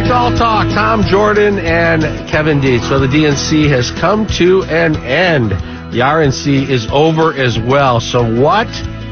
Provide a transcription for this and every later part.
It's All Talk. Tom Jordan and Kevin Dietz. So the DNC has come to an end. The RNC is over as well. So what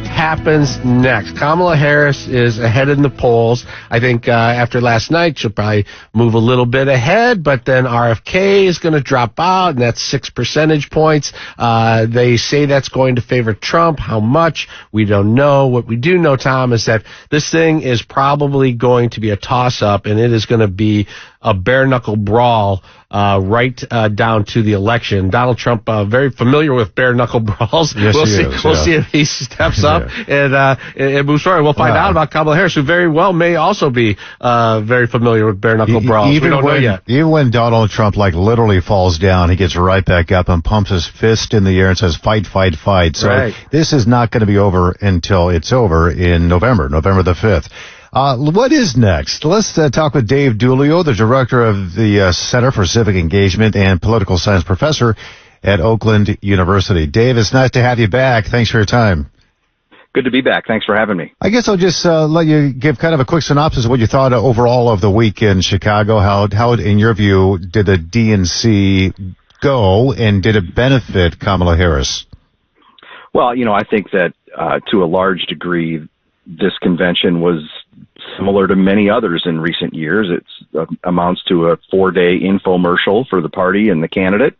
happens next? Kamala Harris is ahead in the polls. I think after last night, she'll probably move a little bit ahead, but then RFK is going to drop out, and that's 6 percentage points. They say that's going to favor Trump. How much? We don't know. What we do know, Tom, is that this thing is probably going to be a toss-up, and it is going to be a bare-knuckle brawl right down to the election. Donald Trump, very familiar with bare-knuckle brawls. Yes, we'll see if he steps up and moves forward. We'll find out about Kamala Harris, who very well may also be very familiar with bare-knuckle brawls. We don't know yet. Even when Donald Trump literally falls down, he gets right back up and pumps his fist in the air and says, fight, fight, fight. So This is not going to be over until it's over in November the 5th. What is next? Let's talk with Dave Dulio, the director of the Center for Civic Engagement and Political Science professor at Oakland University. Dave, it's nice to have you back. Thanks for your time. Good to be back. Thanks for having me. I guess I'll just let you give kind of a quick synopsis of what you thought overall of the week in Chicago. How, in your view, did the DNC go, and did it benefit Kamala Harris? Well, I think that to a large degree, this convention was similar to many others in recent years. It amounts to a 4-day infomercial for the party and the candidate.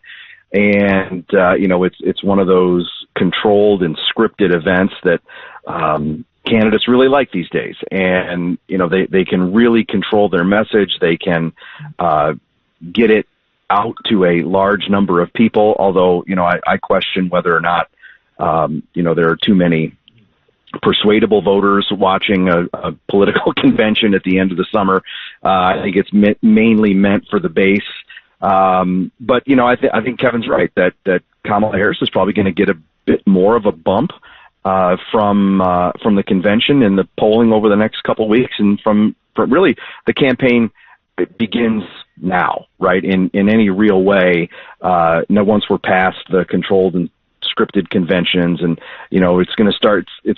And, it's one of those controlled and scripted events that candidates really like these days. And, they can really control their message. They can get it out to a large number of people, although, I question whether or not, there are too many persuadable voters watching a political convention at the end of the summer. I think it's mainly meant for the base. But I think Kevin's right that Kamala Harris is probably going to get a bit more of a bump from the convention and the polling over the next couple of weeks, and from really the campaign begins now, right? In any real way. Once we're past the controlled and scripted conventions, and it's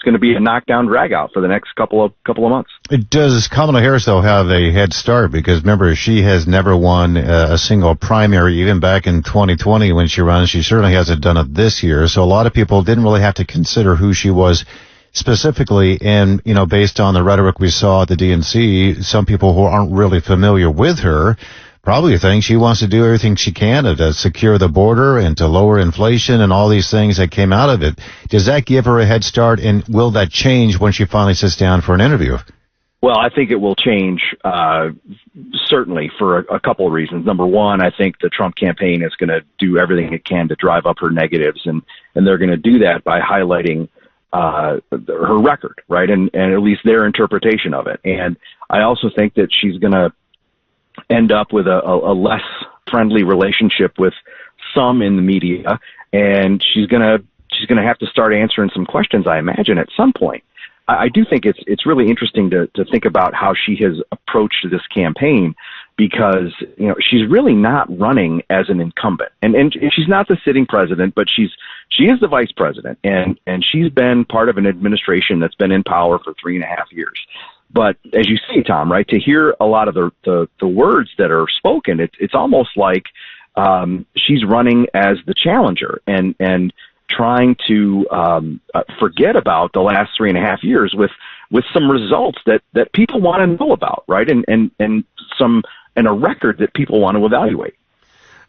going to be a knockdown drag out for the next couple of months. Does Kamala Harris though have a head start? Because remember, she has never won a single primary, even back in 2020 when she ran. She certainly hasn't done it this year. So a lot of people didn't really have to consider who she was specifically, and based on the rhetoric we saw at the DNC, some people who aren't really familiar with her probably think she wants to do everything she can to secure the border and to lower inflation and all these things that came out of it. Does that give her a head start, and will that change when she finally sits down for an interview? Well, I think it will change, certainly, for a couple of reasons. Number one, I think the Trump campaign is going to do everything it can to drive up her negatives, and they're going to do that by highlighting her record, right, and at least their interpretation of it. And I also think that she's going to end up with a less friendly relationship with some in the media, and she's gonna have to start answering some questions, I imagine, at some point. I do think it's really interesting to think about how she has approached this campaign, because she's really not running as an incumbent, and she's not the sitting president, but she is the vice president, and she's been part of an administration that's been in power for 3.5 years. But as you say, Tom, right, to hear a lot of the words that are spoken, it's almost like she's running as the challenger and trying to forget about the last 3.5 years with some results that people want to know about, right, and a record that people want to evaluate.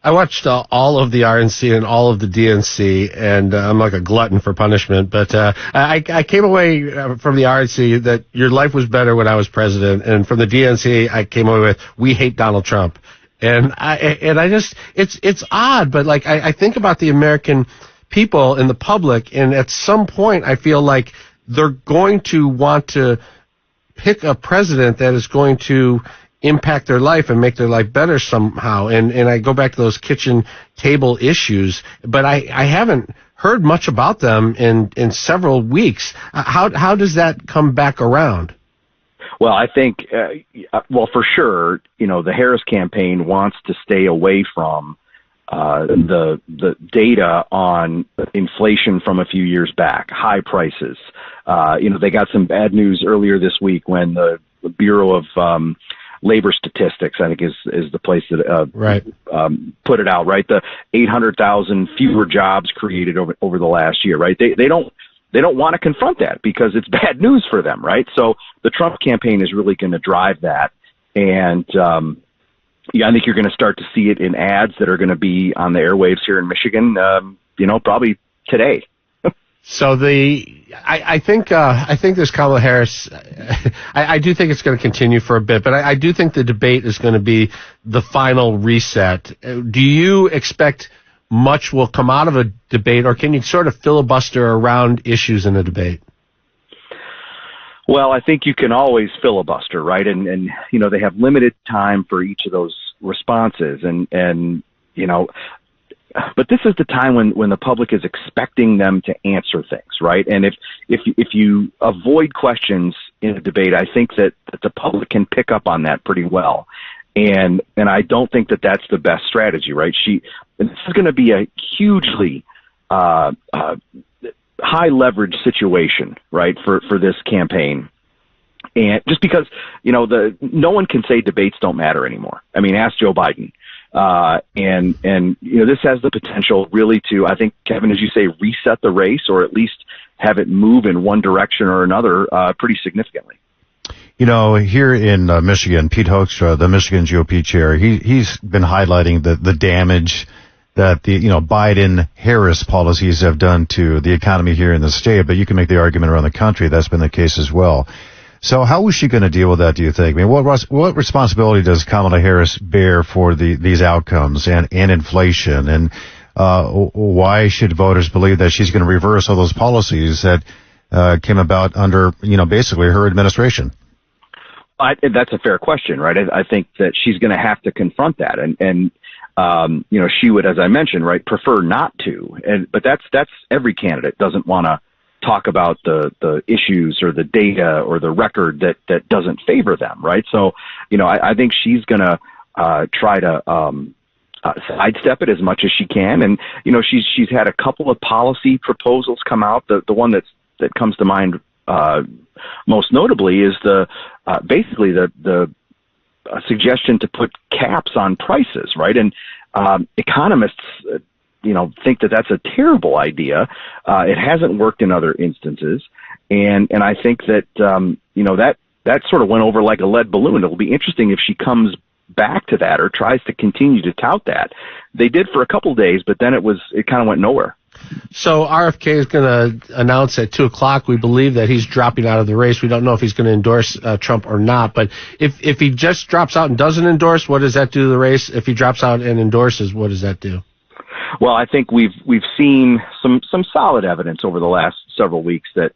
I watched all of the RNC and all of the DNC, and I'm like a glutton for punishment. But I came away from the RNC that your life was better when I was president, and from the DNC, I came away with we hate Donald Trump. And I just it's odd, but I think about the American people and the public, and at some point, I feel like they're going to want to pick a president that is going to impact their life and make their life better somehow. And I go back to those kitchen table issues, but I haven't heard much about them in several weeks. How does that come back around? Well, I think, for sure, the Harris campaign wants to stay away from the data on inflation from a few years back, high prices. They got some bad news earlier this week when the Bureau of labor statistics, I think is the place that Right. Put it out, right? The 800,000 fewer jobs created over the last year, right? They don't want to confront that because it's bad news for them, right? So the Trump campaign is really going to drive that. And, I think you're going to start to see it in ads that are going to be on the airwaves here in Michigan, probably today. So I think this Kamala Harris, I do think it's going to continue for a bit, but I do think the debate is going to be the final reset. Do you expect much will come out of a debate, or can you sort of filibuster around issues in a debate? Well, I think you can always filibuster, right? And they have limited time for each of those responses, but this is the time when the public is expecting them to answer things, right? And if you avoid questions in a debate, I think that the public can pick up on that pretty well. And I don't think that that's the best strategy, right? This is going to be a hugely high leverage situation, right, for this campaign. And just because, no one can say debates don't matter anymore. I mean, ask Joe Biden. This has the potential really to, I think, Kevin, as you say, reset the race, or at least have it move in one direction or another pretty significantly. Here in Michigan, Pete Hoekstra, the Michigan GOP chair, he's been highlighting the damage that the Biden-Harris policies have done to the economy here in the state, but you can make the argument around the country that's been the case as well. So how is she going to deal with that, do you think? I mean, what responsibility does Kamala Harris bear for these outcomes and inflation? And why should voters believe that she's going to reverse all those policies that came about under, basically her administration? That's a fair question, right? I think that she's going to have to confront that. And she would, as I mentioned, right, prefer not to. But that's every candidate doesn't want to talk about the issues or the data or the record that doesn't favor them, right? So, I think she's going to try to sidestep it as much as she can. And, she's had a couple of policy proposals come out. The one that comes to mind most notably is basically the suggestion to put caps on prices, right? And economists think that that's a terrible idea. It hasn't worked in other instances. And I think that, that sort of went over like a lead balloon. It'll be interesting if she comes back to that or tries to continue to tout that. They did for a couple of days, but then it kind of went nowhere. So RFK is going to announce at 2:00. We believe that he's dropping out of the race. We don't know if he's going to endorse Trump or not. But if he just drops out and doesn't endorse, what does that do to the race? If he drops out and endorses, what does that do? Well, I think we've seen some solid evidence over the last several weeks that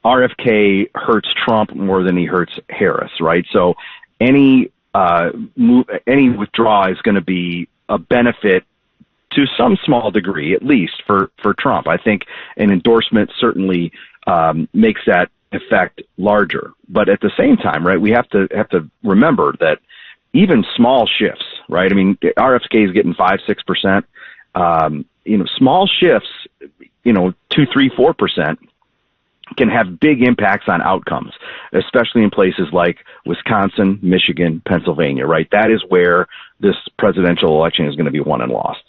RFK hurts Trump more than he hurts Harris, right? So any withdrawal is going to be a benefit to some small degree, at least for Trump. I think an endorsement certainly makes that effect larger. But at the same time, right, we have to remember that even small shifts, right? I mean, RFK is getting 5-6%. Small shifts, 2, 3, 4% can have big impacts on outcomes, especially in places like Wisconsin, Michigan, Pennsylvania, right? That is where this presidential election is going to be won and lost.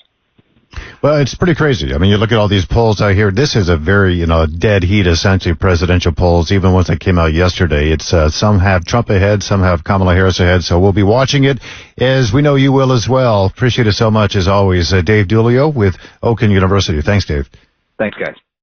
Well, it's pretty crazy. I mean, you look at all these polls out here. This is a very, dead heat, essentially, presidential polls. Even once they came out yesterday, it's some have Trump ahead, some have Kamala Harris ahead. So we'll be watching it, as we know you will as well. Appreciate it so much, as always. Dave Dulio with Oakland University. Thanks, Dave. Thanks, guys.